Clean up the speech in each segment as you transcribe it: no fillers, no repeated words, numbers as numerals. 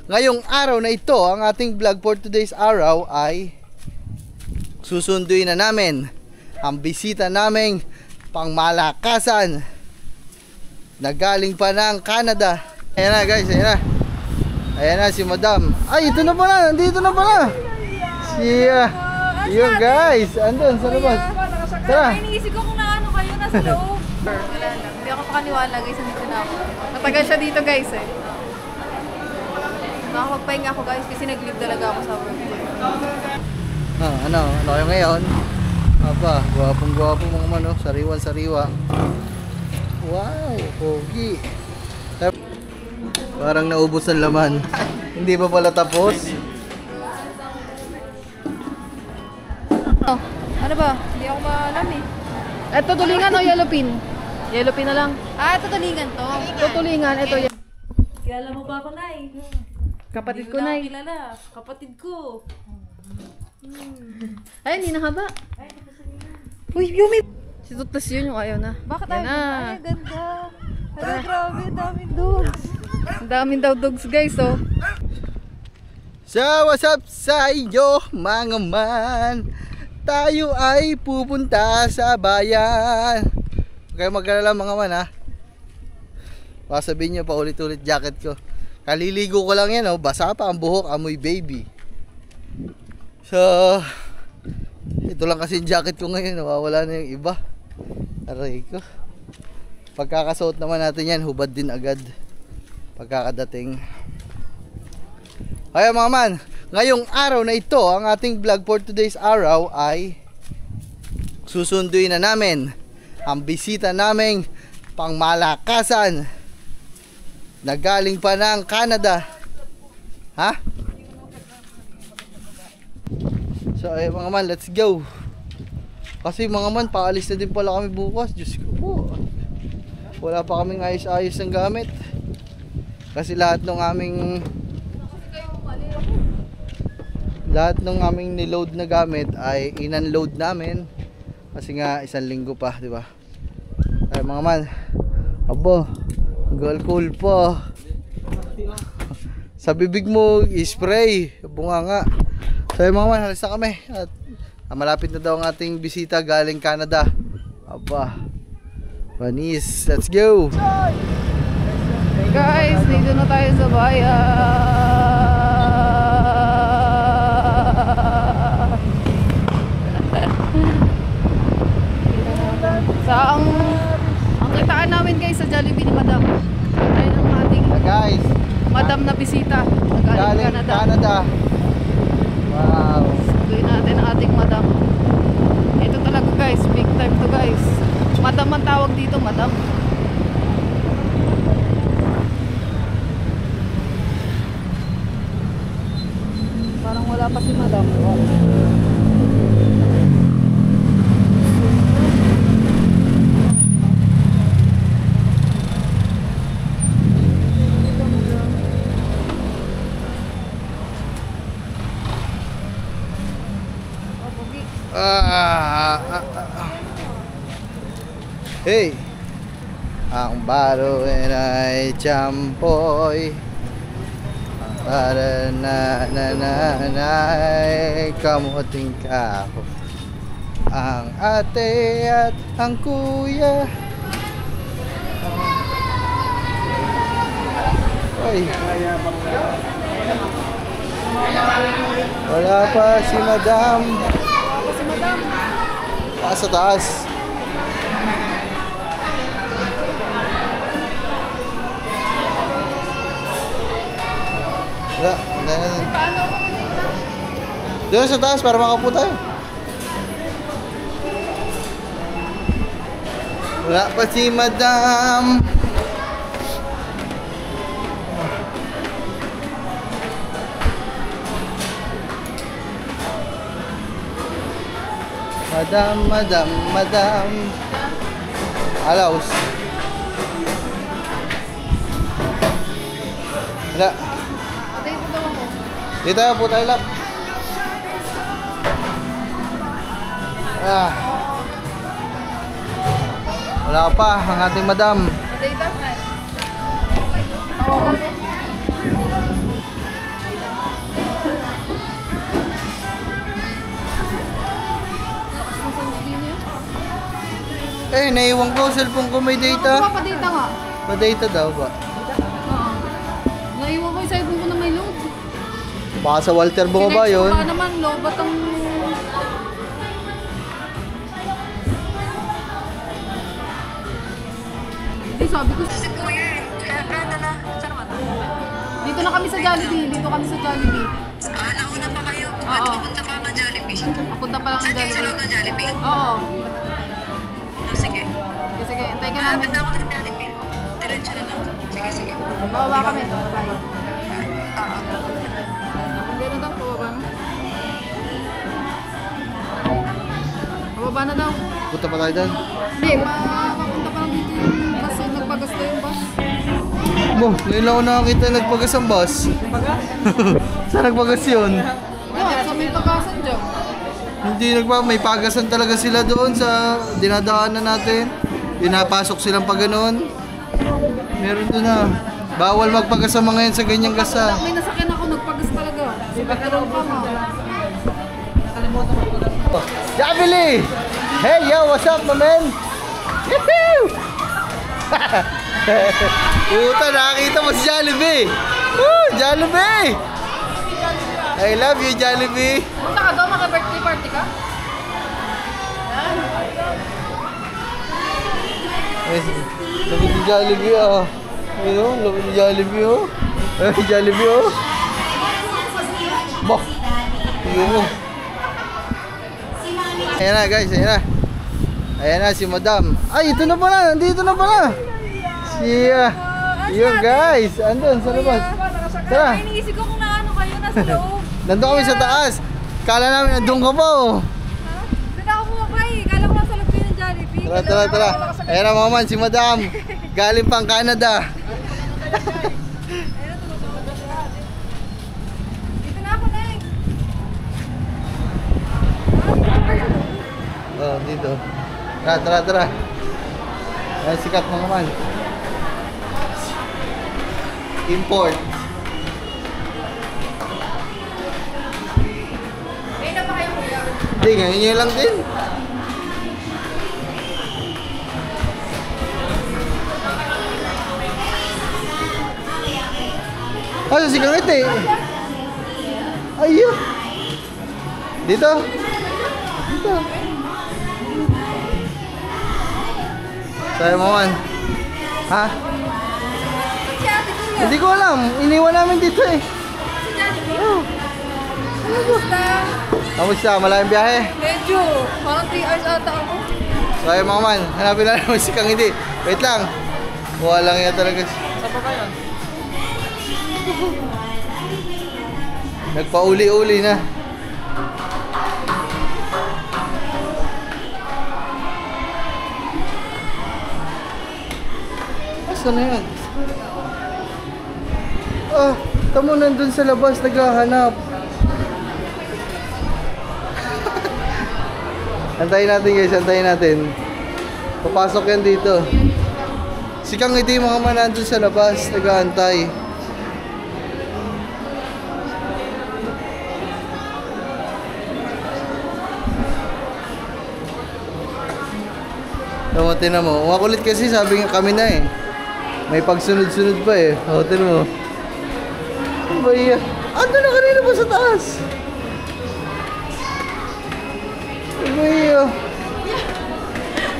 Ngayong araw na ito, ang ating vlog for today's araw ay susunduin na namin ang bisita naming pangmalakasan na galing pa ng Canada. Ayan na guys, ayan na. Ayan na si Madam. Ay, ito na pala, nandito na pala. Yun guys, andun sa labas. Tara. Iniisip ko kung naano kayo, nasa loob. Wala lang, hindi ako makaniwala guys, nandito na ako. Natagal siya dito guys eh. Nakakapagpahinga ako guys kasi nag-leave talaga ako sa work. Ano kayo ngayon? Aba, gwapong-gwapo mga man, oh. Sariwan-sariwa. Wow, pogi. Parang naubos ang laman. Hindi pa pala tapos. Oh, ano ba? Hindi ako maalam eh. Eto tulingan o yellow pin? Yellow pin na lang. Ah, ito tulingan to. Ito tulingan, ito yan. Kilala mo ba ako, Nay? Kapatid ko, Nay. Kilala. Kapatid ko. Ay, hindi nakaba. Uy, Yumi! Si Tutas yun yung ayaw na. Bakit ayaw na? Ay, ganda. Ay, grabe, daming dogs. Ang daming daw dogs, guys, oh. So, what's up sa inyo, mga man? Tayo ay pupunta sa bayan. Huwag kayo mag-alala mga man, ha? Baka sabihin nyo pa ulit-ulit jacket ko. Kaliligo ko lang yan, oh. Basa pa ang buhok, amoy baby. So, ito lang kasi yung jacket ko ngayon. Nawawala na yung iba. Aray ko. Pagkakasuot naman natin yan, hubad din agad pagkakadating. Kaya mga man, ngayong araw na ito, ang ating vlog for today's araw ay susunduin na namin ang bisita naming pangmalakasan na galing pa ng Canada. Ha? So ay mga man, let's go. Kasi mga man, paalis na din pala kami bukas. Diyos ko po, wala pa kaming ayos-ayos ng gamit. Kasi lahat ng aming niload na gamit ay in-unload namin. Kasi nga isang linggo pa, di ba? Ay mga man, abo, alcohol po. Sa bibig mo, spray, bunga nga. So mga man, halis na kami. At malapit na daw ang ating bisita galing Canada. Aba, Vanis, let's go. Hey guys, dito na tayo sa bayan. Sa ang kitaan namin guys sa Jollibee ni Madam. Ayun ang ating Guys, Madam na bisita. Galing Canada. Wow. Subuin natin ang ating Madam. Ito talaga guys, big time to guys. Madam ang tawag dito, Madam. Parang wala pa si Madam. Hey, ang baruin ay champoy. Para nanay kamuting kaho. Ang ate at ang kuya. Ay, wala pa si Madam. Sa taas. Wala. Doon sa taas para makapo tayo. Wala pa si Madam. Madam. Alaus. Wala. Dito tayo po tayo lang. Wala pa ang ating Madam. Naiwan ko. Cellphone ko may data. Pa-data nga. Pa-data daw ba? Oo. Naiwan ko yung cellphone ko na may load. Baka sa Walter bumaba Sinex ko yun. pa naman, lobat ang... Hindi, sabi ko... Dito na kami sa Jollibee. Dito kami sa Jollibee. Nauna pa kayo. Oo. Pupunta pa ng Jollibee. Papunta pa lang ng Sa Jollibee. loob ng Jollibee? Oo. Sige. Sige, sige. Antay ka namin. Malapit na ako ng Jollibee. Diretso na lang. Sige, sige. Bababa kami. Bye. Hindi na daw. Pababa na. Pababa na daw. Punta pa tayo doon. Hindi, mapunta pa lang dito yung bus. Nagpagas na yung bus. Bo, ngayon lang ako nakakita nagpagas ang bus. Saan nagpagas yun? Yan, sa may pagasan dyan. Hindi may pagasan talaga sila doon sa dinadaanan natin. Pinapasok silang pa ganun. Meron doon na. Bawal magpagas ang mga yan sa ganyang gasa. May nasakyan ako, nagpagas talaga. Si Bakaroon pa mo. Jollibee! Hey yo, what's up my man? Yahoo! Puta, nakakita mo si Jollibee! Woo! Jollibee! I love you, Jollibee! Punta ka daw, maka-birthday party ka? Lagi si Jollibee ah. Ayun oh, lagi si Jollibee oh. Jollibee oh. Bah! Tingnan mo. Ayan na guys, ayan na. Ayan na si Madam. Ay, ito na pala, nandito na pala. Siya. Yun guys, andun sa labas. Tara. Iniisip ko kung naano kayo, nasa loob. Nandun kami sa taas. Kala namin nandun ka pa oh. Doon ako bumabay. Kala ko nasa loob kayo ng Jollibee. Tara, tara, tara. Ayan na mga man, si Madam. Galing pang Canada. Dito na ako, Nay. Oh, dito. Tara, tara, tara. Ayan, sikat mga man. Import. May na pa kayo, kuya? Hindi, ngayon nyo lang din. Ah, si Kangit eh. Ayun. Dito. Dito. Sayo mo man. Ha? Si ate kuya. Hindi ko alam. Iniwan namin dito eh. Si Jollibee. Oh. Kamusta? Kamusta? Malaking biyahe? Medyo. Parang 3 hours ata ako. Sayo mga man. Hanapin na naman si Kang hindi. Wait lang. Wala lang yan talaga. Saan pa kayo? Nagpauli-uli na. Saan na yan? Ah, tamo nandun sa labas naghahanap. Antayin natin guys, antayin natin. Papasok yan dito. Si Kang hindi mga man nandun sa labas, nag-aantay. Tama, mo. Makulit kasi sabi nga kami na eh. May pagsunod-sunod pa eh. O, tinan mo. Ano ba iya? Ando na kanina pa sa taas. Ano ba iya?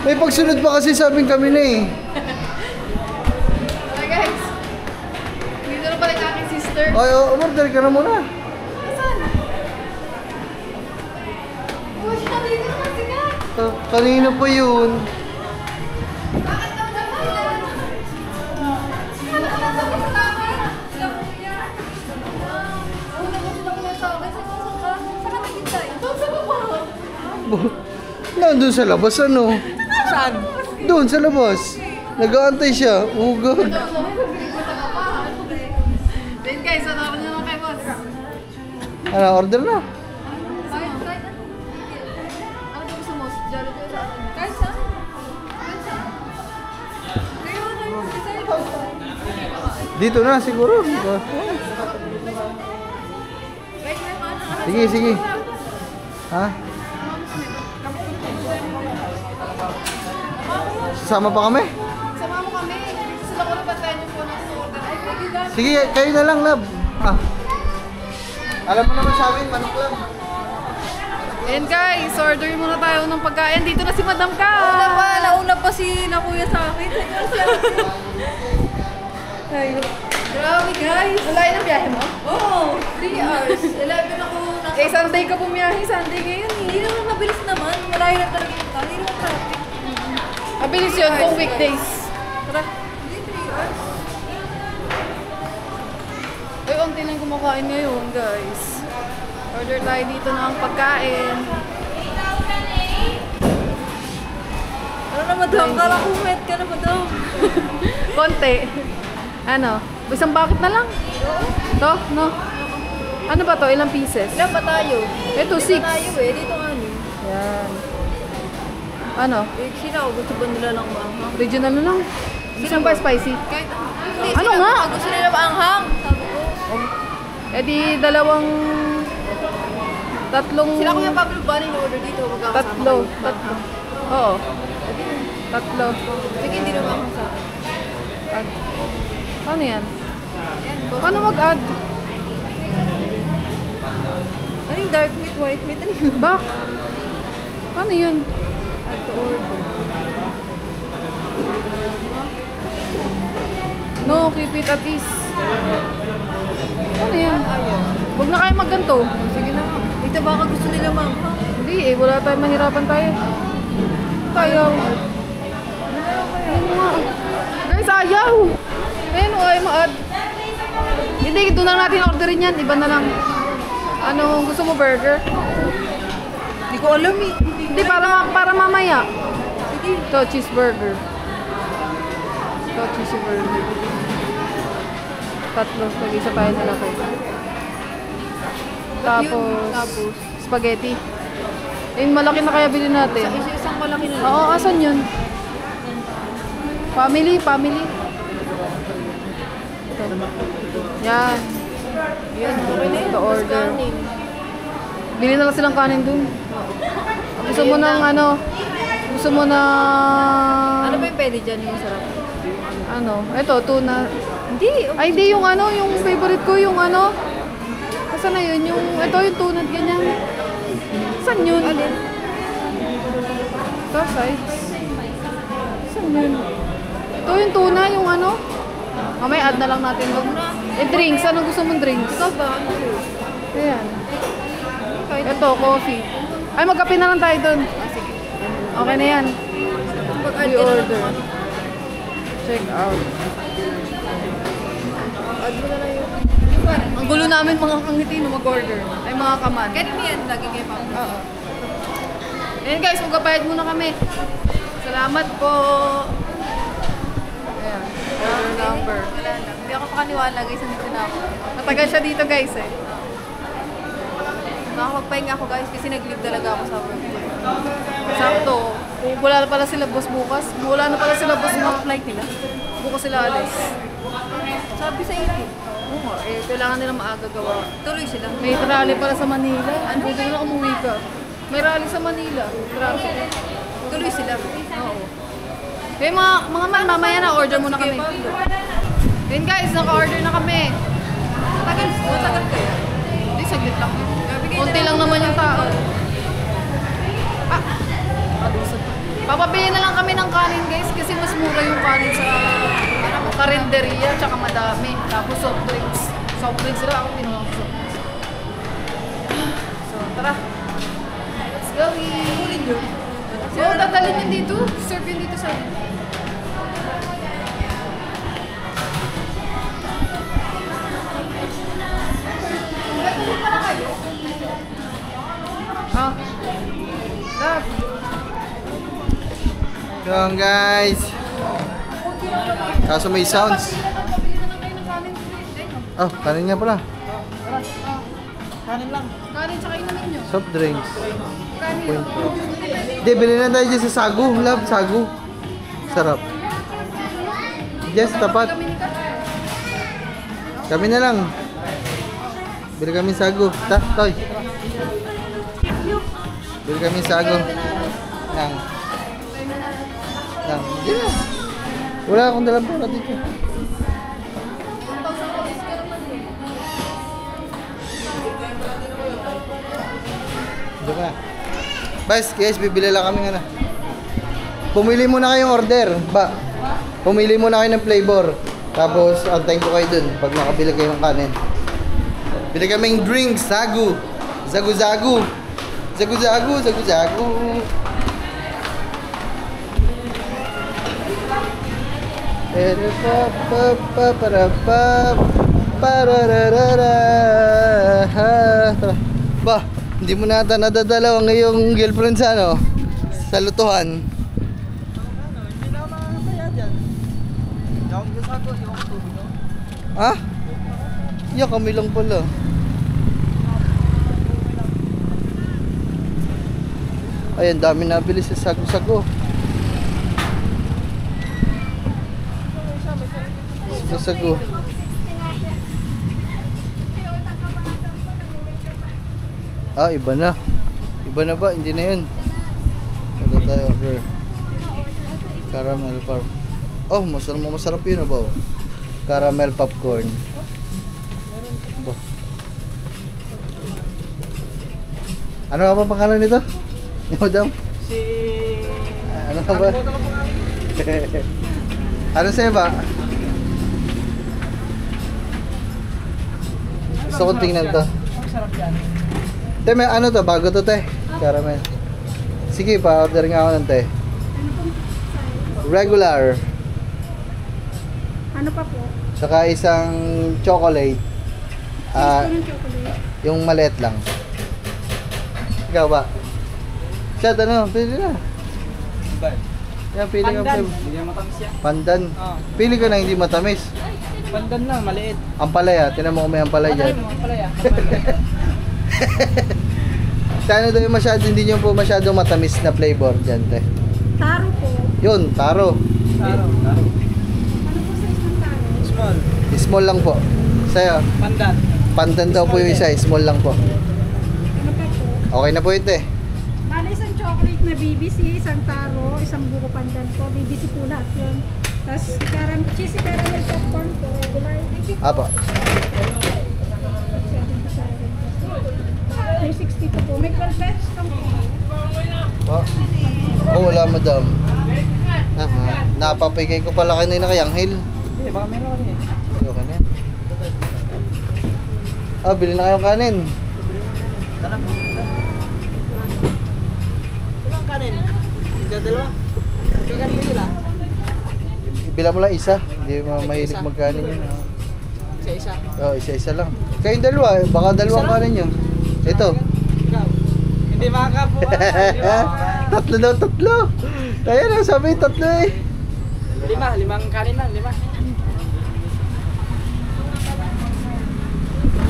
May pagsunod pa kasi sabing kami na eh. Hi guys. Dito na pala yung aking sister. Ay, umorder ka na muna. Saan? Oh, siya dito na kasi ka. Kanina pa yun. Bakit daw naman? Saan ka nasa kasama? Sila kuya. Una ko sila kuya sa akin. Saan ka? Saan ka naghintay? Doon sa baba. Nandun sa labas ano? Saan? Doon sa labas. Nag-aantay siya. Oh God. Then guys, ano naman naman kay boss? Ano, order na. Kahit ano? Ano ba gusto mo? Jollibee sa akin? Kahit saan? Kahit saan? Ngayon, decide. Dito na siguro. Sige, sige. Ha? Sasama pa kami. Sama mo kami. Sila ko na patayin yung phone sa order. Ay, pwede lang. Sige, kayo na lang, love. Ah. Alam mo naman sa amin, manok lang. Ayan guys, order muna tayo ng pagkain. Dito na si Madam Ka. Nauna pa si na kuya sa akin. Ay, grabe guys. Malayo ng biyahe mo? Oo, 3 hours. 11 ako nasa... Eh, Sunday ka pumiyahe. Sunday ngayon eh. Hindi naman mabilis naman. Malayo na talaga yung tali. Hindi naman traffic. Mabilis yun kung weekdays. Tara. Hindi, 3 hours. Ay, unti lang kumakain ngayon guys. Order tayo dito ng pagkain. Ano na, madam? Kala ko met ka na, madam. Konti. Ano? Isang bucket na lang. To? No? Ano ba to? Ilang pieces? Ilan ba tayo? Ito, 6. Tayo eh. Dito nga ni. Yan. Ano? Eh, sila ko. Gusto ba nila lang maanghang? Regional na lang. Isang pa spicy. Kahit hindi, Ano sila nga? Gusto nila maanghang. Sabi ko. Eh di tatlong... Sila Kuya Pablo ba rin order dito? Magkakasama Tatlo. kayo? Tatlo. Oo. Tatlo. Sige, hindi naman ako sa akin. Add. Paano yan? Yan, boss. Paano mag-add? Ano yung dark meat, white meat? Ano yun? Bak? Paano yun? Add to order. No, keep it at ease. Paano yan? Ayaw. Huwag na kayo magganto. Sige na nga. Ito baka gusto nila maanghang. Hindi eh, wala tayong mahirapan tayo. Ayaw. Ayun nga. Guys, ayaw! Ayun o, ayaw ma-add. Hindi, doon na natin orderin yan. Iba na lang. Ano, gusto mo burger? Hindi ko alam eh. Hindi, para mamaya. Sige. Ito, cheeseburger. Ito, cheeseburger. Tatlo, isa tayo na laki. Tapos, spaghetti. Ayun, malaki na kaya bilhin natin. Isa-isang malaki na lang. Oo, asan yun? Family. Ito. Yan. Yan, okay na yun. Ito, order. Kanin. Bili na lang silang kanin dun. Gusto mo ng ano? Gusto mo na... Ano ba yung pwede dyan yung sarap? Ano? Ito, tuna. Hindi. Ay, hindi yung ano, yung favorite ko, yung ano. Saan na yun? Ito yung tunat ganyan. Saan yun? Alin? Ito, sides. Saan yun? Ito yung tuna, yung ano. Mamaya add na lang natin. Eh, drinks. Anong gusto mong drinks? Ikaw ba? Ano yun? Ayan. Kahit Ito, coffee. Ay, magkape na lang tayo dun. sige. Okay na yan. Pag-add We ka na order. ng ano. Check out. Add mo na lang yun. Ang gulo namin mga kangiti na mag-order. Ay, mga kaman. Kahit mo yan, lagi kayo pa. Oo. Ayan guys, magkapayad muna kami. Salamat po. Ayan. Order number. Wala lang. Hindi ako makaniwala guys, nandito na ako. Matagal siya dito guys eh. Nakakapagpahinga ako guys kasi nag-leave talaga ako sa work. Sakto. Wala na pala sila boss bukas. Wala na pala sila boss mga Flight nila. bukas sila alis. Sabi sa iyo. Oo nga, eh, kailangan nila maaga gawa. Tuloy sila. May rally para sa Manila. Ano dito na umuwi ka? May rally sa Manila. Traffic. Tuloy sila. Oo. Kaya mga man, mamaya na order muna kami. Then guys, naka-order na kami. Matagal kaya. Hindi, saglit lang. Grabe kayo Konti lang naman yung tao. Ah! Papabili na lang kami ng kanin guys kasi mas mura yung kanin sa karinderya tsaka madami. Tapos soft drinks. Soft drinks sila ako tinawag ko. So, tara. Let's go. So, dadalhin yun dito. Serve yun dito sa akin. Ah. Love. Yan guys. Kaso may sounds. Oh, kanin nga pala. Kanin lang. Kanin tsaka inumin nyo. Soft drinks. Kanin. Hindi, bilhin na tayo dyan sa Sagu. Love, Sagu. Sarap. Yes, tapat. Kami na lang. Bili kami Sagu. Toy. Bili kami Sagu. Nang. lang. Hindi na. Wala akong dalang pera dito. Hindi pa na. Guys, bibili lang kami nga na. Pumili muna kayong order. Pumili muna kayo ng flavor. Tapos, antayin ko kayo dun pag nakabili kayo ng kanin. Bili kaming drinks, sagu. Zagu-zagu. Zagu-zagu, zagu-zagu. Ba, hindi mo nata nadadalaw ang iyong girlfriend sa ano? Sa lutuhan. Hindi na makakasaya dyan. Hindi ako gasago, hindi ako tubig, no? Ha? Yeah, kami lang pala. Ay, ang dami nabili sa sago-sago. Sago. Ah, iba na. Iba na ba? Hindi na yun. Ito tayo order. Caramel pop. Oh, masarap yun ba? Caramel popcorn. Ba. Ano nga ba pangalan nito? Madam? Si... Ano ka ba? Ano sa'yo ba? Gusto kong tingnan to. Ang sarap yan. Te, may ano to? Bago to, te. Caramel. Sige, pa-order nga ako ng te. Regular. Ano pa po? Saka isang chocolate. Yung chocolate. Yung maliit lang. Ikaw ba? Chat, ano? Pili na. Ba? Yan, pili ka. Pandan. Hindi yan matamis yan. Pandan. Oo. Pili ka na hindi matamis. Pandan lang, maliit. Ampalaya. Tinan mo kung may ampalaya dyan. Ano mo, pala yan. Sana daw yung hindi nyo po masyadong matamis na flavor dyan, te. Taro po. Yun, taro. Taro. Ano po size ng taro? Small. Small lang po. Sa'yo, Pandan. pandan daw po yung isa. Small lang po. Ano pa po? Okay na po yun, te. Bale, isang chocolate na BBC, isang taro, isang buko pandan po. BBC po lahat yun. Tapos cheesy caramel popcorn po. Regular. Apo. May 62 po. May 12 pesos lang po. Oh, wala madam. Aha. Napapigay ko pala kanina kay Anghel. Hindi, baka meron ka rin eh. Okay na yan. Ah, bili na kayong kanin. Tara. Ilang kanin? Dalawa? Kakanin sila? Ibila mo lang isa. Hindi mo mahilig magkanin yun. Isa-isa. Oh, isa-isa lang. Kayong dalawa, baka dalawang kanin nyo. Ito. Ikaw. Hindi makakabuha. Tatlo daw, tatlo. Kaya na, sabi tatlo eh. Limang kanin lang, 5.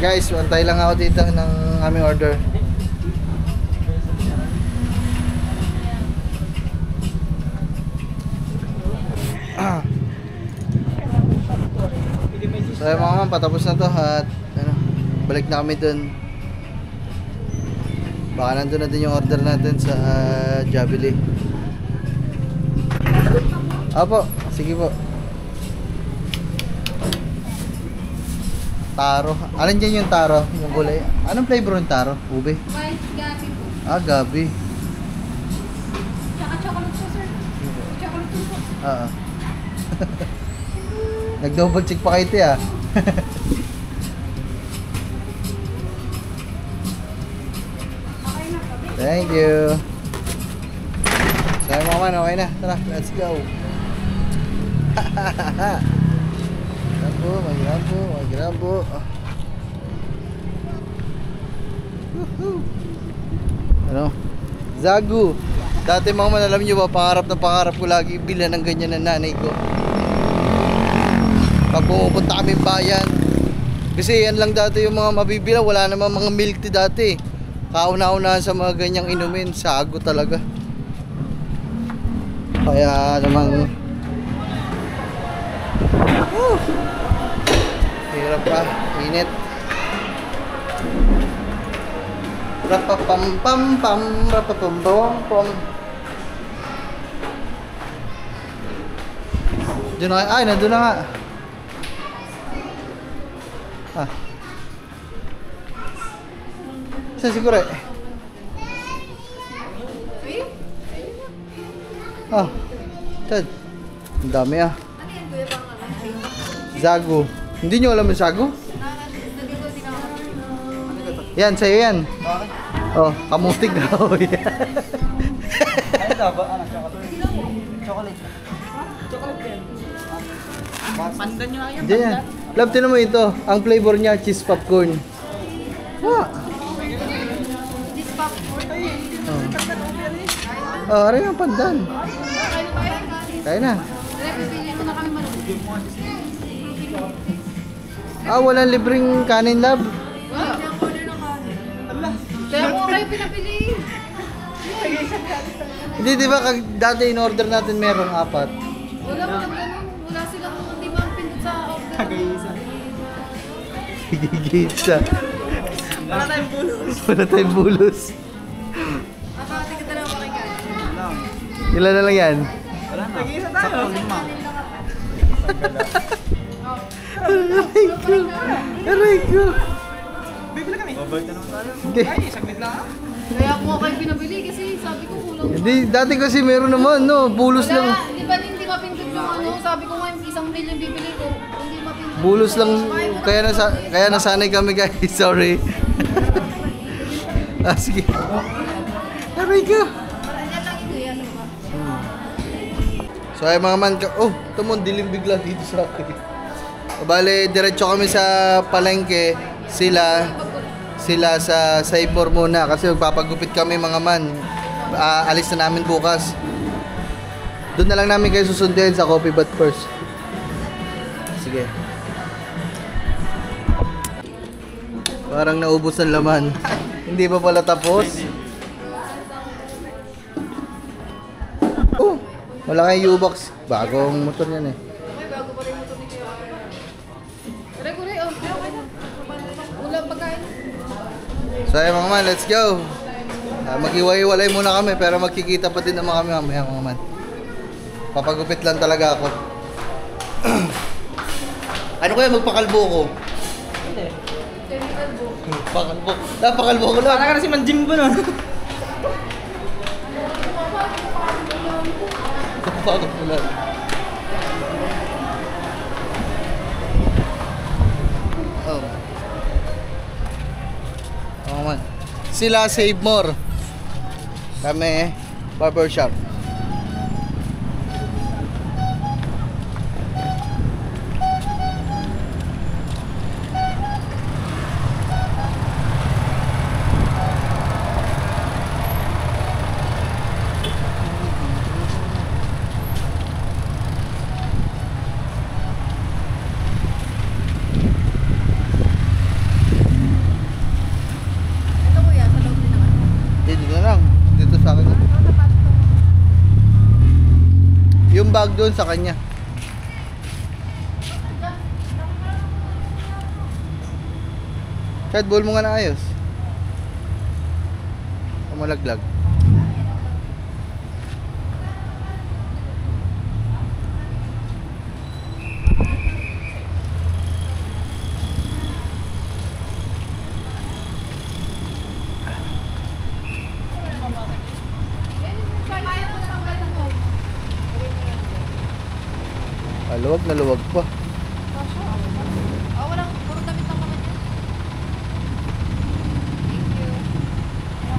Guys, antay lang ako dito ng aming order. So mga ma'am, patapos na to at ano, balik na kami dun. Baka nandun na din yung order natin sa Jollibee. Apo, sige po. Taro. Alin dyan yung taro? Yung gulay. Anong flavor ng taro? Ube? White gabi po. Ah, gabi. Tsaka chocolate po, sir. Chocolate po. Oo. Nag-double check pa kayo ito ah. Okay na po. Thank you. So mga man, okay na. Tara, let's go. Mag-grabo. Woohoo. Ano? Zagu. Dati mga man, alam nyo ba, pangarap na pangarap ko lagi bilan ng ganyan ng nanay ko. Pag pumupunta kami bayan. Kasi yan lang dati yung mga mabibila. Wala namang mga milk tea dati. Kauna-unahan sa mga ganyang inumin. Sago talaga. Kaya namang hirap pa. Init. Rapapam-pam-pam. Rapapam-pam-pam. Doon na, ay, nandun na nga. Ah. Saan siguro eh? Ah, Tad. Ang dami ah. Zago. Hindi nyo alam yung Zago? Yan, sa'yo yan. Oh, kamutig daw. Ano daw ba? Ano? Chocolate. Chocolate yan. Pandan nyo nga yan. Diyan yan. Love, tinan mo ito. Ang flavor niya, cheese popcorn. Ah. Cheese popcorn. Oh, aray ang pandan. Kaya na. Pipili mo na kami manok. Ah, walang libreng kanin, love. Wala. Kaya mo kayo pinapili. Hindi, di ba dati in-order natin merong 4. Wala mo lang ganun. Wala silang hindi mapindot sa order. Gigisa. Wala tayong pulos. Wala tayong bulos. Akati ka talaga makikain. Ilan na lang yan? Wala na. Nag-iisa tayo. Aray ko. Aray ko. Bibili kami. Babalik na naman tayo. Hindi. Ay, saglit lang. Kaya ako kayo pinabili kasi sabi ko kulang. Hindi, dati kasi meron naman, no? Bulos lang. Wala, di ba hindi mapindot yung ano? Sabi ko nga 1 million bibili ko. Hindi mapindot. Bulos lang. Kaya nasanay kami, guys. Sorry. Ah, sige. Aray ko. Yan lang ito yan. Ano ba? So ay mga man, oh, ito mo, dilim bigla dito sa akin. Bale, diretso kami sa palengke, sila sa Saipor muna kasi magpapagupit kami mga man. Alis na namin bukas. Doon na lang namin kayo susundin sa Coffee But First. Sige. Parang naubos ang laman. Hindi pa pala tapos. Oh, wala kayong U-Box. Bagong motor yan eh. Ay, bago pa rin ito ni Kuya. Kure-kure, oh. Okay na. Ulang pagkain. So ayun mga man, let's go. Mag-iwalay muna kami pero magkikita pa din naman kami mamaya mga man. Papagupit lang talaga ako. Ano kaya magpakalbo ko? Chemical book. Pakalbo. Pakalbo ko lang. Para ka na si Manjim ko nun. Pakalbo ko lang. Oh. Oh man. Sila Save More. Kami barbershop. Ito kuya, sa loob din naman. Dito na lang. Dito sa akin. Yung bag doon sa kanya. Kahit ball mo nga na ayos. Malaglag. Luwag na luwag pa. Ah, walang puro damit lang naman yan.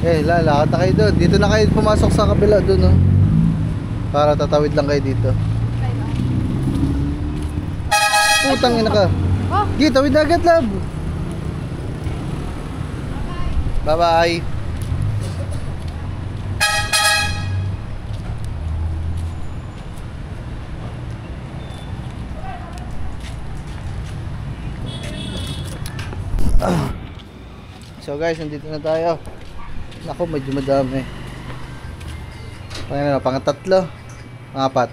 Thank you. Lalakad na kayo doon. Dito na kayo pumasok sa kabila doon, no? Para tatawid lang kayo dito. Putang ina ka. Oh, Gi, tawid na agad, love. Bye-bye. So guys, nandito na tayo. Naku, medyo madami. Pangatatlo. Pangapat.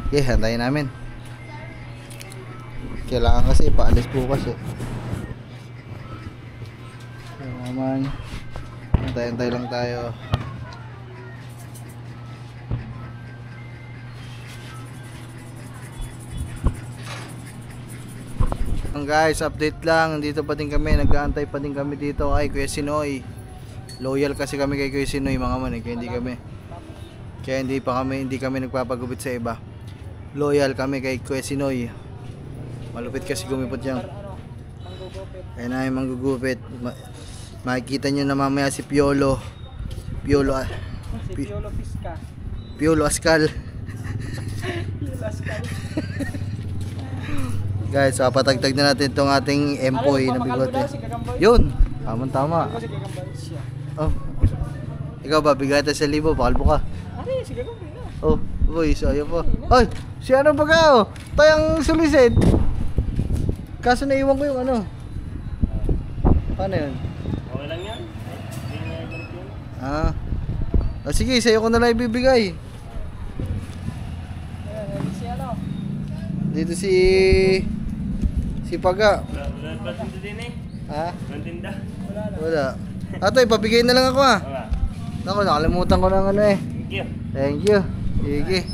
Okay, hantayin namin. Kailangan kasi paalis bukas eh. So naman, hantay lang tayo. guys, update lang. Dito pa din kami, nag-aantay pa din kami dito kay Kuya Sinoy. Loyal kasi kami kay Kuya Sinoy mga man, kaya hindi kami nagpapagupit sa iba. Loyal kami kay Kuya Sinoy. Malupit kasi gumipot yan. Kaya na yung manggugupit. Makikita nyo na mamaya si Piolo. Piolo Pisca. Piolo Ascal. Guys, papatagtag na natin itong ating empoy na bigote. Yun, tama. Oh. Ikaw ba, bigata sa libo, pakalbo ka. Oh, boy, sayo po. Ay, si ano ba ka oh? Tayang sulisid. Kaso naiwan ko yung ano. Paano yun? Okay lang yan. Ah. Oh, sige, sa'yo ko na lang ibibigay. Dito si Paga. Wala tinda din eh. Ha? Wala tinda. Wala. Atoy, papigay na lang ako ah. Ako, nakalimutan ko ng ano eh. Thank you. Thank you. Sige.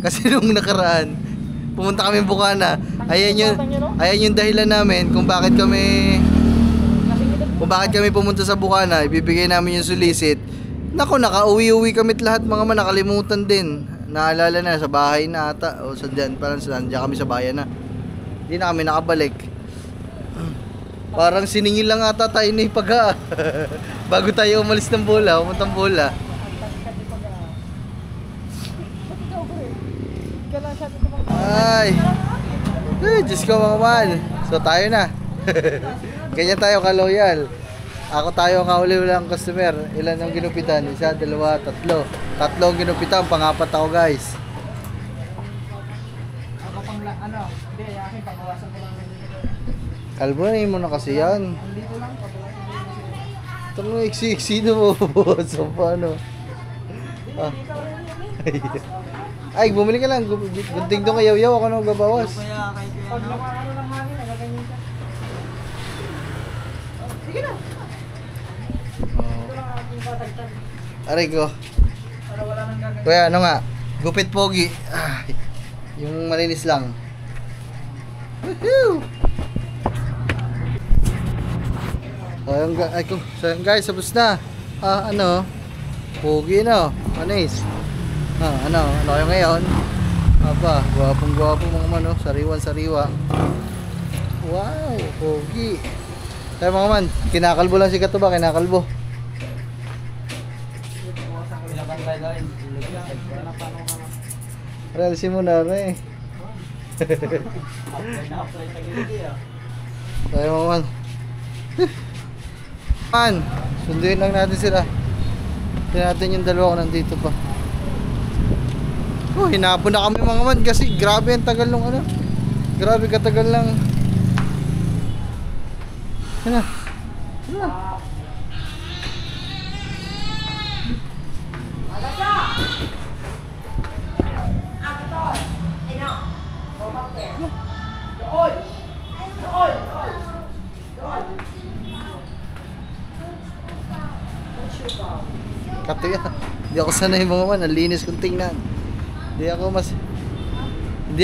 Kasi nung nakaraan, pumunta kami Bukana. Ayan yung dahilan namin kung bakit kami pumunta sa Bukana. Ibibigay namin yung sulisit. Nako, nakauwi-uwi kami lahat mga man, nakalimutan din. Naalala na sa bahay na ata o sa diyan, parang nandiyan kami sa bayan na. Hindi na kami nakabalik. Parang siningil lang ata tayo ni Paga. Bago tayo umalis ng bola, umuntang bola. Ay. Diyos ko mga man. So tayo na. Ganyan tayo ka-loyal. Ako tayo ang kauli-ulang customer. Ilan ang ginupitan? Isa, dalawa, tatlo. Tatlo ang ginupitan, pangapat ako guys. Ako pang ano, hindi, akin pangwasan ko lang. Kalbunin mo na kasi yan. Ito mo iksi-iksi na mo. So paano? Ah. Ay, bumili ka lang. Gunting doon kayaw-yaw. Ako nang gabawas. Pag ano lang namin, nagaganyan ka. Sige na. Aray ko. Para wala nang gagawin. Kuya, ano nga? Gupit pogi. Ay, yung malinis lang. Woohoo! So yun guys, tapos na. Ano? Pogi na. Manis. Ano kayo ngayon? Aba, gwapong-gwapo mga man, oh. Sariwan-sariwa. Wow, pogi. Tayo mga man, kinakalbo lang si Katuba, kinakalbo. Realsi mo na rin. Tayo mga man. Sunduin lang natin sila. Tingnan natin yung dalawa ko nandito pa. Oh, hinapon na kami mga man kasi grabe ang tagal nung ano. Grabe katagal lang. Yan na. Kato yan. Hindi ako sanay mga man. Ang linis kong tingnan. Hindi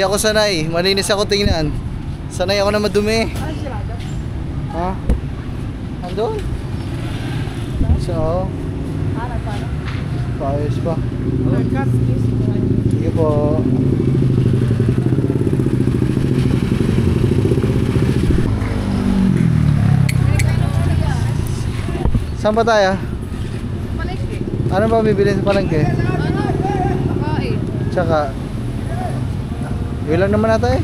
ako sanay. Malinis ako tingnan. Sanay ako na madumi. Ha? Andun? So, paayos pa. Sige po. Saan ba tayo? Palengke. Ano ba bibili sa palengke? Pakain. Tsaka yun lang naman nata eh.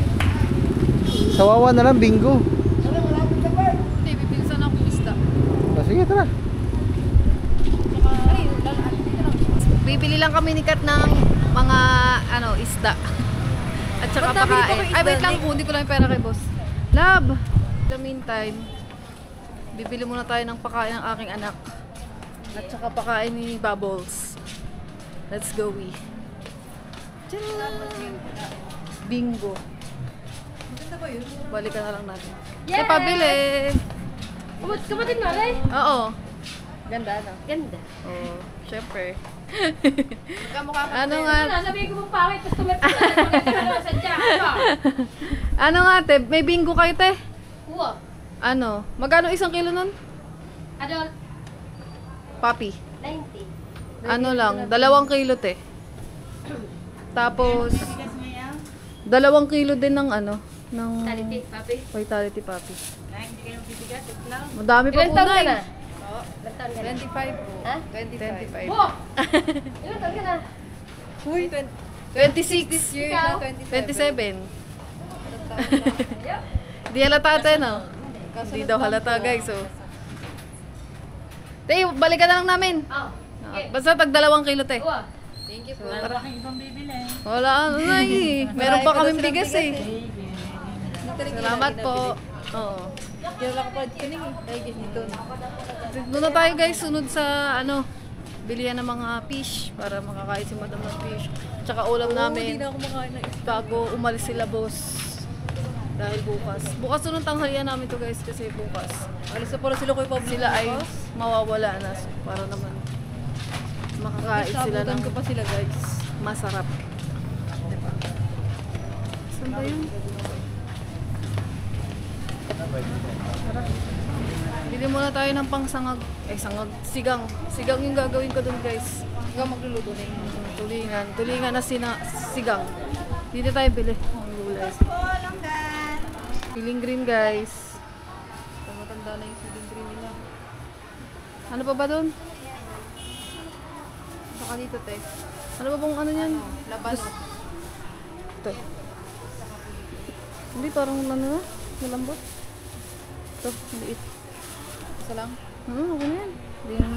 Sawawa na lang, bingo. Hindi, bibilisan ako isda. Sige, tara. Bibili lang kami ni Kat ng mga isda. At saka pakain. Ay, wait lang po, hindi ko lang yung pera kay boss. Love! In the meantime, bibili muna tayo ng pakain ng aking anak. At saka pakain ni Bubbles. Let's go, we. Bingo. Maganda ba yun? Balikan na lang natin. Yes! Eh, pabili! Kapatid mo, Alay? Oo. Ganda, no? Ganda. Oo, syempre. Kamukha ka. Ano nga? Sabihin ko mong pangit, customer ko. Sadya ka. Ano nga, te? May bingo kayo, te? Wow. Ano? Magkano isang kilo nun? Adult, Papi. 90. Ano lang, 2 kilo te. Tapos, 2 kilo din ng ano, ng Taliti, papi. Vitality Papi. Hindi kayo mabibigat, ito lang. Madami pa Ilan po taon ka na na? eh. Ilan taon ka na? 25 po. Ha? 25. Wow! Ilan taon ka na? Uy, 26. This year na 27. Di halata ate, no? Hindi daw halata, guys. So. Te, balikan na lang namin. Oh. Basta tag 2 kilo, te. Wow. Thank you po. Tara. Wala, ano na eh. Meron pa kaming bigas eh. Salamat po. Oo. Doon na tayo guys, sunod sa ano, bilihan ng mga fish para makakain si Madam ng fish. Tsaka ulam namin. Hindi na ako makain ng bago umalis sila boss. Dahil bukas. Bukas sunod tanghalian namin to guys kasi bukas. Alis na pala sila ko sila ay mawawala na. So, para naman makakain sila ng ko pa sila guys. Masarap. Diba? Saan ba yun? Tara. Bili muna tayo ng pangsangag. Sangag. Sigang. Sigang yung gagawin ko dun guys. Sigang magluluto na yun. Tulingan. Tulingan na sigang. Dito tayo bili. Ang gulay. Feeling green guys. Matanda na yung feeling green nila. Ano pa ba dun? Saka dito te. Ano ba bang ano yan? Laban. Ito. Hindi parang ano na? Malambot. Ito, maliit. Isa lang? Okay na yan. Hindi na.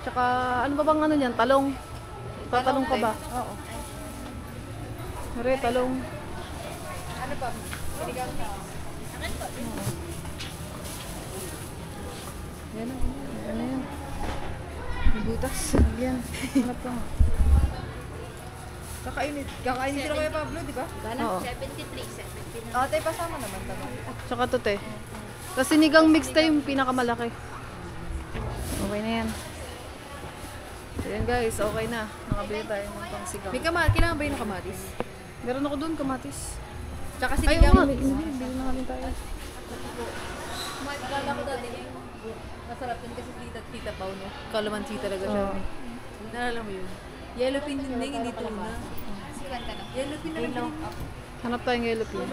Tsaka, ano ba bang ano yan? Talong. Tatalong ka ba? Oo. Hore, talong. Ano pa? Pinigang ka. Yan na. Ano yan? May butas. Yan. Hanap ka nga. Kakainit sila kaya Pablo, di ba? Oo. 73, 79. Ate, pasama naman tayo. Tsaka to te. Tapos sinigang mix tayo yung pinakamalaki. Okay na yan. So yan guys, okay na. Nakabili tayo ng pangsigang. May kailangan ba yung kamatis? Meron ako doon, kamatis. Tsaka sinigang. Ay, hindi, bili na kami tayo. Alala ko dati yung masarap din kasi tita Pao, no? Kalamansi talaga siya. Naalala mo yun? Yellow pin din, hindi tuna. Yellow pin na lang. Hanap tayong yellow pin.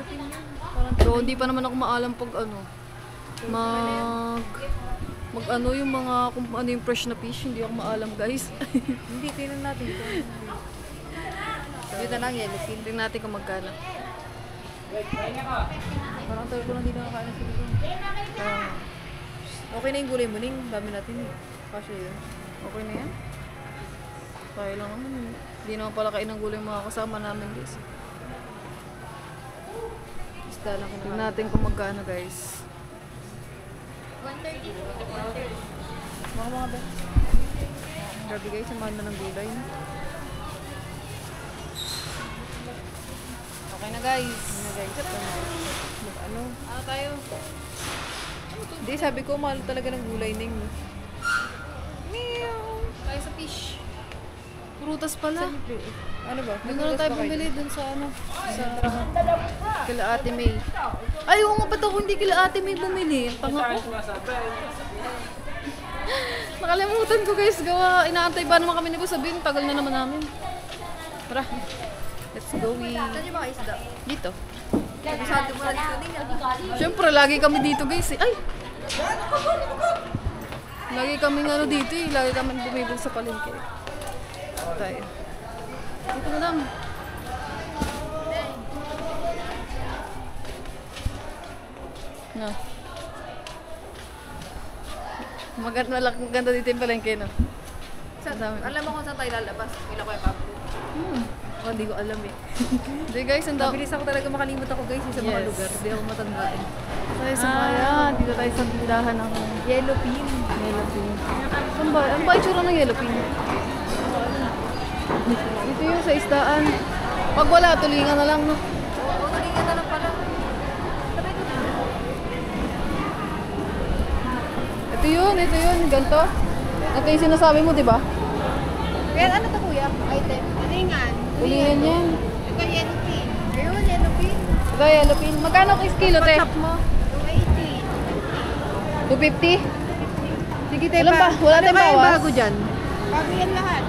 So, hindi pa naman ako maalam pag ano. Mag ano yung mga, kung ano yung fresh na fish. Hindi ako maalam guys. Hindi, tingnan natin ito. Dito na lang yellow pin. Tingnan natin kung magkano. Parang tayo ko lang din nakakain sa dito. Okay na yung gulay mo, Ning. Dami natin eh. Kasi yun. Okay na yan? Kaya lang naman. Hindi naman pala kain ng gulay mga kasama namin guys. Basta lang ko Tingnan natin kung magkano guys. 130. Mga be. Grabe guys, ang mahal na ng gulay. Okay na guys. Ano? Ano tayo? Hindi, sabi ko mahal talaga ng gulay, Ning. Tayo sa fish. Prutas pala. Ano ba? Doon na lang tayo bumili dun sa ano. Sa kila Ate May. Ay, oo nga ba't ako hindi kila Ate May bumili? Ang tanga ko. Nakalimutan ko guys. Gawa, inaantay ba naman kami ni Boss sabihin? Tagal na naman namin. Tara. Let's go. Saan yung mga isda? Dito. Sabi mo na dito, Ning. Siyempre, lagi kami dito guys eh. Ay! Lagi kami ano dito eh. Lagi kami bumibig sa palengke. Tayo. Dito na lang. No. Maganda dito yung palengke, no? Alam mo kung saan tayo lalabas? Kailan ko yung Pablo. Oh, hindi ko alam eh. Hindi guys, ang Mabilis ako talaga makalimot ako guys sa mga Yes. lugar. Hindi ako matandaan. tayo sa bayan. Dito tayo sa bilahan ng Yellow pin. yellow pin. Ano ba itsura ng yellow pin? Ito yung sa isdaan. Pag wala, tulingan na lang, no? Oo, tulingan na lang pala. Ito yun, ganito. Ito yung sinasabi mo, di ba? Kaya ano to kuya? Item. Tulingan. Tulingan yan. Ito yellow pin. Ayun, yellow pin. Ito, yellow pin. Magkano kilo, te? Tap mo. 280. 250? Sige, tayo Wala pa, wala tayong kaya bawas. bago dyan? Bago yan lahat.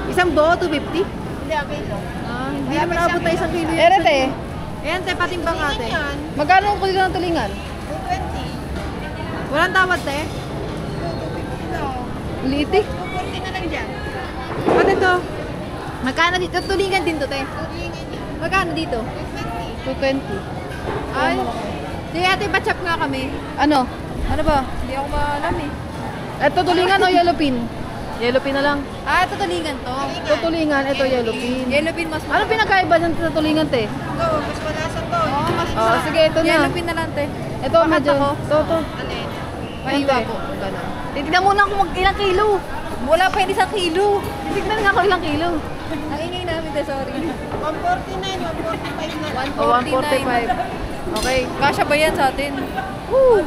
Isang buo, 250? Hindi, okay lang. Hindi naman abot na isang kilo. Ere te, Ayan, tayo patimbang ate. Yan, magkano ang kulit ng tulingan? 220. Walang tawad, te. 250 na. Liit eh. 240 na lang dyan. Ano to? Magkano dito? Tulingan din to, te. Tulingan yan. Magkano dito? 220. 220. Ay. Sige, ate, batchap nga kami. Ano? Ano ba? Hindi ako maalam eh. Ito tulingan o yellow pin? Yellow pin na lang. Ito tulingan to. Ito tulingan, ito yellow pin. Yellow pin mas Ano pinakaiba dyan sa tulingan te? Ito, mas malasan to. Oo, mas Oh, sige, ito na. Yellow pin na lang, te. Ito medyo. Ito. Alin? Pahiwa Konti. po. Ganun. Titignan muna kung ilang kilo. Wala pa yung isang kilo. Titignan nga kung ilang kilo. Ang ingay namin, te. Sorry. 149, 145 na lang. O, 145. Okay. Kasya ba yan sa atin? Woo!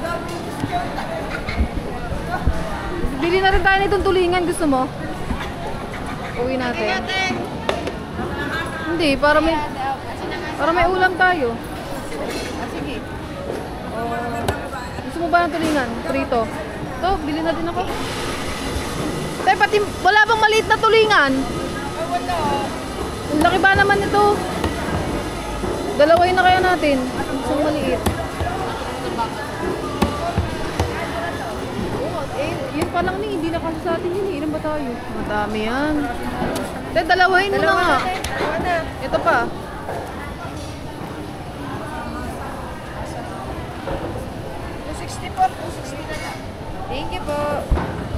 Bili na rin tayo nitong tulingan. Gusto mo? Uwi natin. Hindi, para may ulam tayo. Sige. Gusto mo ba ng tulingan? Prito. Ito, bili na din ako. Tay, pati wala bang maliit na tulingan? Wala. Ang laki ba naman ito? Dalawain na kaya natin. Isang maliit. Yun pa lang ni, hindi na kasi sa atin yun eh. Ilan ba tayo? Madami yan. Tay, dalawain mo na nga. Ito pa. Thank you po.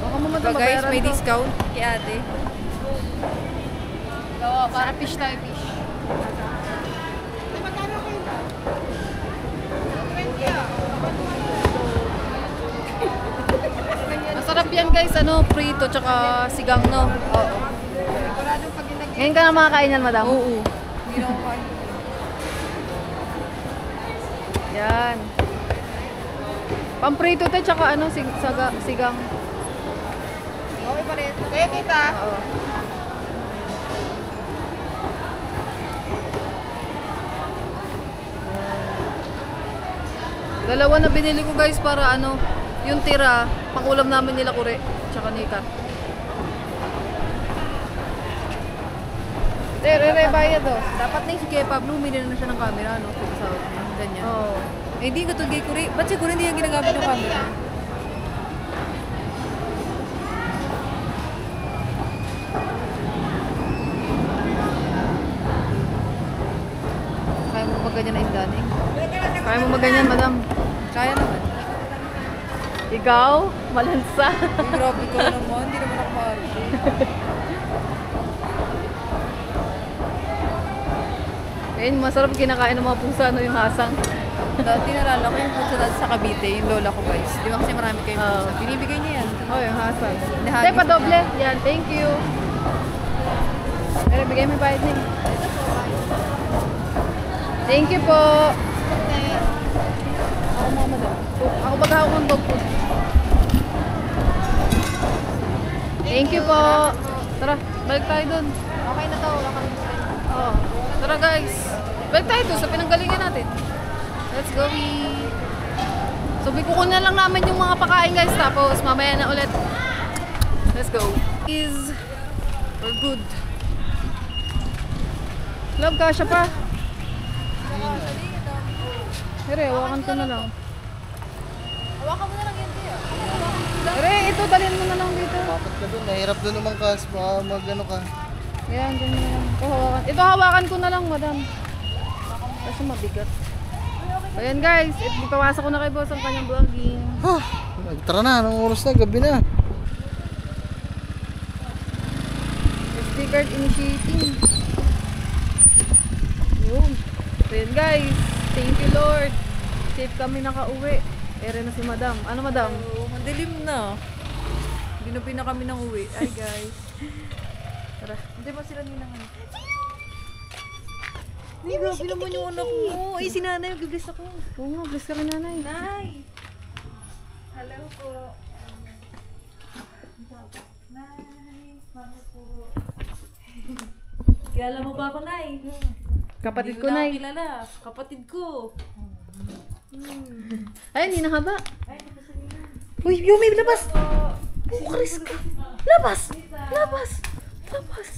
Baka mo Ba guys, mabayaran may to. discount kay ate. Oo, para fish tayo, fish. Masarap yan guys, ano, prito tsaka sigang, no? Oo. Ngayon ka na makakain yan, madam? Oo. Hindi na ako kain. Yan. Pamprito tayo tsaka ano, sigang. Okay pa rin. Kaya kita. Oo. Dalawa na binili ko guys para ano, yung tira, pangulam namin nila kure, tsaka nika. Re bayad oh. Dapat na yung si Kuya Pablo, umili na siya ng camera, no? Sa ganyan. Oo. Eh, hindi ka to gay kuri. Ba't siguro hindi yung ginagamit ng camera? Kaya mo magganyan na indaning? Kaya mo maganyan, madam? Kaya naman. Ikaw? Malansa. Ay, grabe ka naman. Hindi naman ako maarte. Ayun, masarap kinakain ng mga pusa, no, yung hasang. Dati nalala ko yung pusa dati sa Cavite, yung lola ko guys. Di ba kasi marami kayong pusa? Oo. Binibigay niya yan. Oh, yung hasang. Nahagis Tay, padoble. Yan, thank you. Pero bigay mo yung bayad niya. Thank you po. Ako mga madam. Ako baghawak ng dog food. Thank you po. Tara, balik tayo dun. Okay na to, wala ka rin. Oo. Tara guys. Balik tayo dun sa pinanggalingan natin. Let's go. So, bikukunin na lang namin yung mga pakain guys. Tapos, mamaya na ulit. Let's go. We're good. Love, kasha pa. Here, hawakan ko na lang. Hawakan mo na lang yan, Tia. Here, ito, dalhin mo na lang dito. Dapat ka dun, nahirap dun naman ka, mag-ano ka. Ayan, dyan na lang. Ito, hawakan ko na lang, madam. Kasi mabigat. Ayan guys, ipapasa ko na kay boss ang kanyang vlogging. Tara na, anong oras na, gabi na. SD card initiating. Yun. So yun guys, thank you Lord. Safe kami nakauwi. Ere na si madam. Ano madam? Oo, madilim na. Hindi na kami nang uwi. Ay guys. Tara. Hindi ba sila ninang ano? Ay, grabe naman yung anak mo. Ay, si nanay, mag-bless ako. Oo nga, bless ka rin nanay. Nay! Hello po. Nay, mama po. Kilala mo ba ako, Nay? Kapatid Hindi ko na nay. ako kilala. Kapatid ko. Ay, hindi na haba. Ay, ito sa nina. Uy, Yumi, labas! Oh, Chris ka! Labas! Labas! Labas!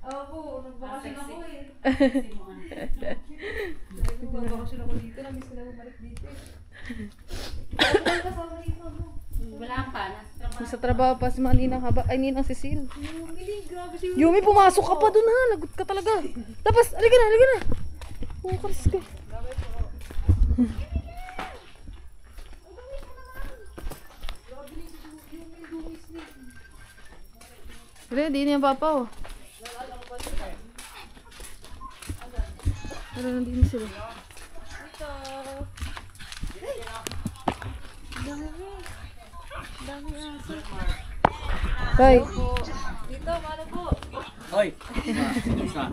Opo, nagbakasyon ako eh. Nagbakasyon ako dito, namiss ko na bumalik dito eh. Ano kasama dito, no? Wala pa, Sa trabaho pa si Ninang Haba. Ay, Ninang Cecil. grabe si Yumi, pumasok ka pa dun ha. Lagot ka talaga. Labas! Halika na, halika na. Oh, Chris ka. Wala, di niya papa oh. Pero nandito sila. Tay. Dito, malo po. Hoy!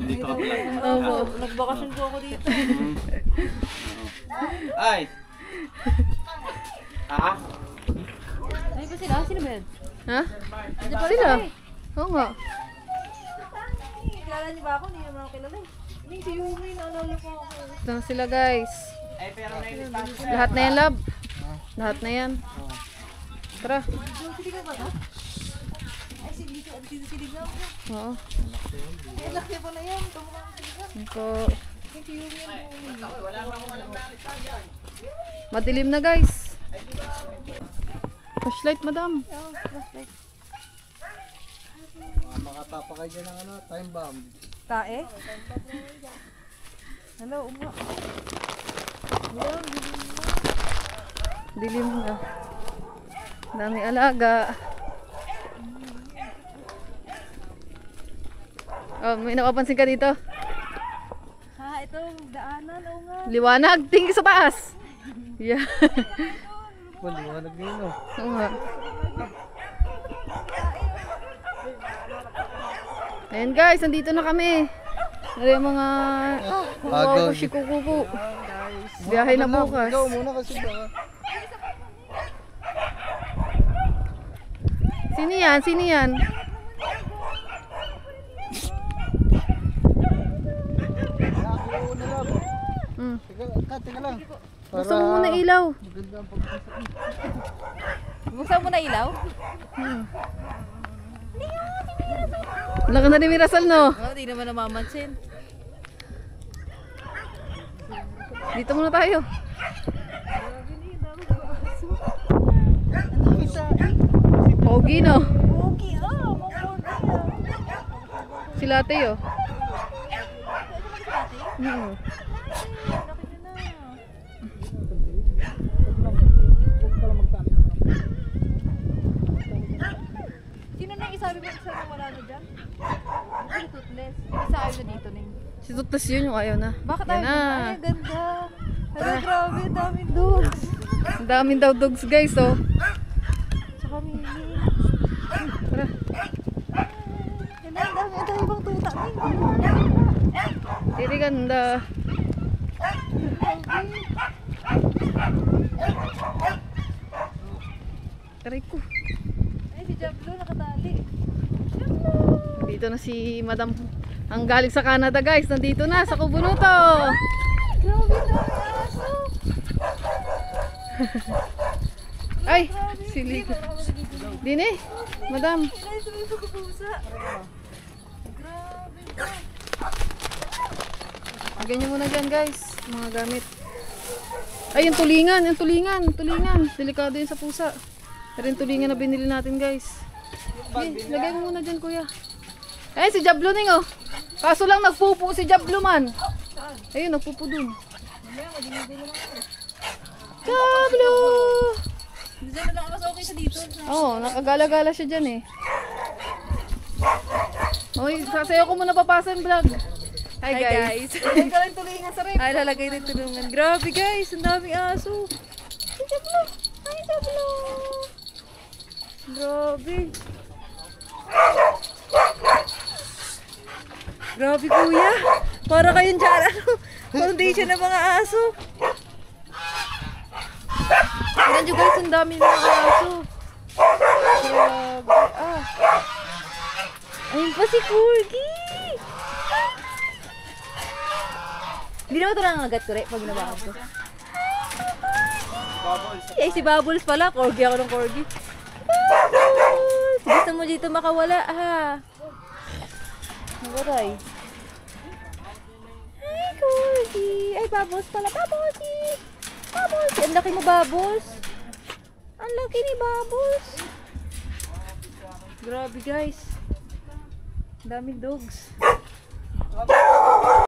Dito ako. Opo, nagbakasyon po ako dito. Ay! Ha? Ay ba sila? Sino ba yan? Ha? Sila? Oo nga. Kilala niyo ba ako? Hindi naman ako kilala eh. Hindi, si Yumi, naalala po ako. Ito na sila guys. Ay, pero na Lahat na yan, love. Lahat na yan. Tara. Siligaw ba ito? Ay, siligaw. Dito siligaw. Oo. Ay, laki pala yan. Tumukha ang siligaw. Ito. Ay, si Yumi yan. Madilim na guys. Flashlight, madam. Makatapa kayo dyan ng time bomb. Tae? Hello, uma. Dilim na. Dami alaga. Oh, may napapansin ka dito? Ha, ito, daanan. Oo nga. Liwanag, tingin sa taas. Yeah. Liwanag din no. Oo nga. Ayan guys, nandito na kami. Ano yung mga Agaw. kuku. Biyahe na bukas. Ikaw muna kasi baka. Sino yan? Sino yan? Hmm. Teka lang. Buksan mo muna ilaw. Maganda ang pagkakita. Buksan mo na ilaw? Wala ka na ni Mirasal, no? Oo, di naman namamansin. Dito muna tayo. Pogi, no? Okay, Si Latte, oh. Sino na yung isabi mo sa wala na dyan? Yung toothless. Isa ayaw na dito, Ning. Si Tutas yun yung ayaw na. Bakit Yan ayaw na. na? Ay, ganda. Ay, grabe, daming dogs. Ang daming daw dogs, guys, oh. Tsaka mini. Tara. Yan ang dami. Ang dami bang tuta, Ning. Tiri ganda. Aray ko. Ay, si Jablo nakatali. Dito na si Madam. Ang galing sa Canada, guys. Nandito na sa Kubunuto. Grabe, dami aso. Ay, sili. Dini, Madam. Guys, may pagkapusa. Grabe. Lagyan nyo muna dyan, guys. Mga gamit. Ay, yung tulingan. Yung tulingan. Tulingan. Delikado yun sa pusa. Pero yung tulingan na binili natin, guys. Okay, lagay mo muna dyan, kuya. Ay, si Jablo ning, oh. Kaso lang nagpupo si Jablo, man. Ayun, nagpupo dun. Jablo! Diyan na lang mas okay sa dito. Oo, nakagala-gala siya dyan, eh. Oy, sasayaw ko muna papasa yung vlog. Hi, guys. Ay, ka lang tulingan sa rep. Ay, lalagay din tulungan. Grabe guys, ang daming aso. Ay, Jablo. Ay, Jablo. Grabe. Grabe kuya. Para kayong dyan, ano, foundation ng mga aso. Tignan nyo guys, ang dami ng mga aso. Grabe. Ah. Ayun pa si Corgi. Hindi naman ito nangangagat ko rin pag nabakan ko. Ay, si Bubbles pala. Corgi ako ng corgi. Bubbles! Gusto mo dito makawala, ha? Magaray. Ay, corgi. Ay, Bubbles pala. Bubbles! Bubbles! Ang laki mo, Bubbles. Ang laki ni Bubbles. Grabe, guys. Daming dogs.